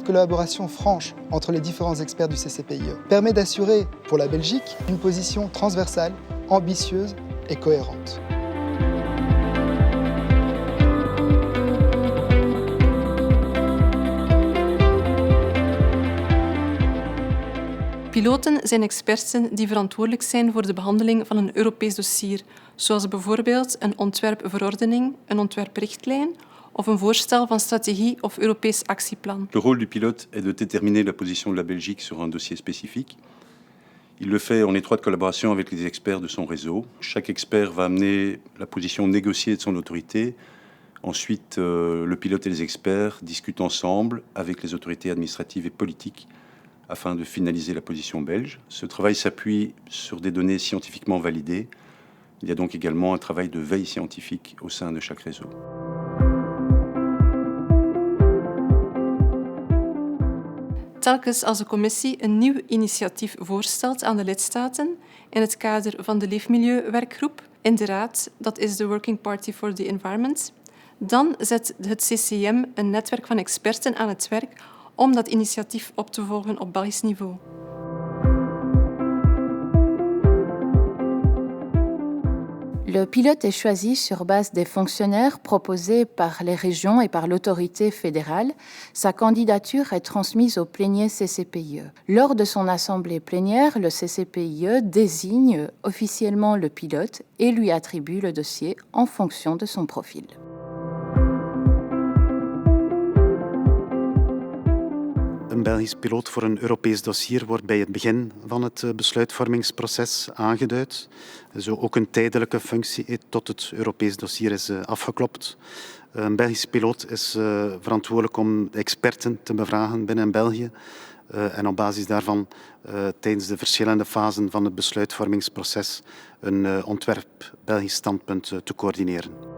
collaboration franche entre les différents experts du CCPIE permet d'assurer pour la Belgique une position transversale, ambitieuse et cohérente. Piloten zijn experten die verantwoordelijk zijn voor de behandeling van een Europees dossier, zoals bijvoorbeeld een ontwerpverordening, een ontwerprichtlijn of een voorstel van strategie of Europees actieplan. Le rôle du pilote est de déterminer la position de la Belgique sur un dossier spécifique. Il le fait en étroite collaboration avec les experts de son réseau. Chaque expert va amener la position négociée de son autorité. Ensuite, le pilote et les experts discutent ensemble avec les autorités administratives et politiques afin de finaliser la position belge. Ce travail s'appuie sur des données scientifiquement validées. Il y a donc également un travail de veille scientifique au sein de chaque réseau. Telkens als de commissie een nieuw initiatief voorstelt aan de lidstaten in het kader van de Leefmilieuwerkgroep in de Raad, dat is de Working Party for the Environment, dan zet het CCM een netwerk van experten aan het werk om dat initiatief op te volgen op Belgisch niveau. Le pilote est choisi sur base des fonctionnaires proposés par les régions et par l'autorité fédérale. Sa candidature est transmise au plénier CCPIE. Lors de son assemblée plénière, le CCPIE désigne officiellement le pilote et lui attribue le dossier en fonction de son profil. Een Belgisch piloot voor een Europees dossier wordt bij het begin van het besluitvormingsproces aangeduid. Zo ook een tijdelijke functie tot het Europees dossier is afgeklopt. Een Belgisch piloot is verantwoordelijk om de experten te bevragen binnen België en op basis daarvan tijdens de verschillende fasen van het besluitvormingsproces een ontwerp Belgisch standpunt te coördineren.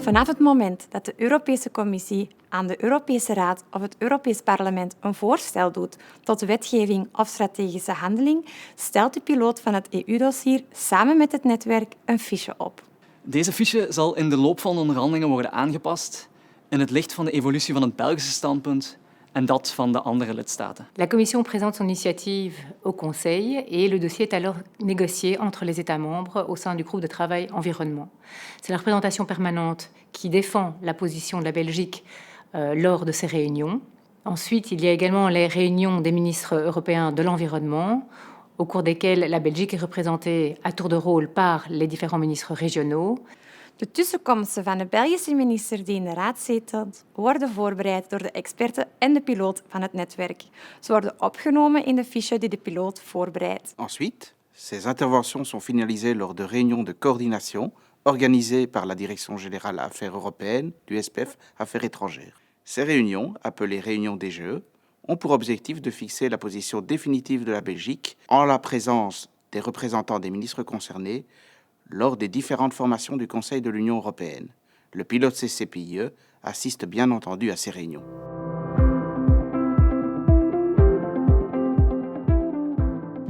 Vanaf het moment dat de Europese Commissie aan de Europese Raad of het Europees Parlement een voorstel doet tot wetgeving of strategische handeling, stelt de piloot van het EU-dossier samen met het netwerk een fiche op. Deze fiche zal in de loop van de onderhandelingen worden aangepast in het licht van de evolutie van het Belgische standpunt en dat van de andere lidstaten. La Commission présente son initiative au Conseil et le dossier est alors négocié entre les États membres au sein du groupe de travail environnement. C'est la représentation permanente qui défend la position de la Belgique lors de ces réunions. Ensuite, il y a également les réunions des ministres européens de l'environnement, au cours desquelles la Belgique est représentée à tour de rôle par les différents ministres régionaux. De tussenkomsten van de Belgische minister die in de raad zetelt, worden voorbereid door de experten en de piloot van het netwerk. Ze worden opgenomen in de fiche die de piloot voorbereidt. Ensuite, ces interventions sont finalisées lors de réunions de coordination organisées par la Direction générale Affaires européennes du SPF Affaires étrangères. Ces réunions, appelées réunions DGE, ont pour objectif de fixer la position définitive de la Belgique en la présence des représentants des ministres concernés lors des différentes formations du Conseil de l'Union européenne. Le pilote CCPIE assiste bien entendu à ces réunions.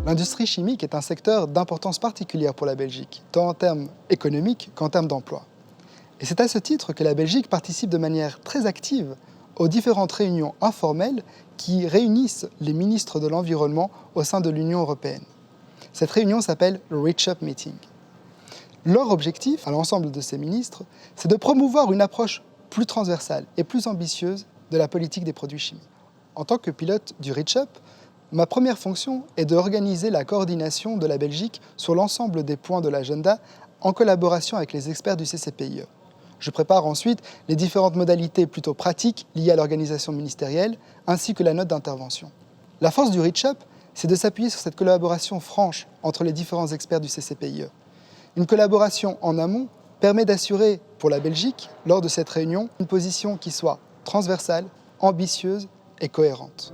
L'industrie chimique est un secteur d'importance particulière pour la Belgique, tant en termes économiques qu'en termes d'emploi. Et c'est à ce titre que la Belgique participe de manière très active aux différentes réunions informelles qui réunissent les ministres de l'environnement au sein de l'Union européenne. Cette réunion s'appelle le Reach Up Meeting. Leur objectif, à l'ensemble de ces ministres, c'est de promouvoir une approche plus transversale et plus ambitieuse de la politique des produits chimiques. En tant que pilote du Reach Up, ma première fonction est d'organiser la coordination de la Belgique sur l'ensemble des points de l'agenda en collaboration avec les experts du CCPIE. Je prépare ensuite les différentes modalités plutôt pratiques liées à l'organisation ministérielle ainsi que la note d'intervention. La force du Reach Up, c'est de s'appuyer sur cette collaboration franche entre les différents experts du CCPIE. Une collaboration en amont permet d'assurer pour la Belgique, lors de cette réunion, une position qui soit transversale, ambitieuse et cohérente.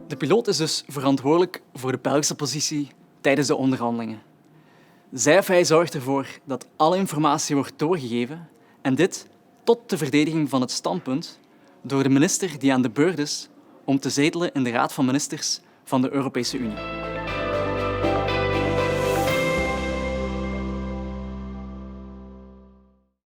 De piloot is dus verantwoordelijk voor de Belgische positie tijdens de onderhandelingen. Zij of hij zorgt ervoor dat alle informatie wordt doorgegeven en dit tot de verdediging van het standpunt door de minister die aan de beurt is om te zetelen in de Raad van Ministers van de Europese Unie.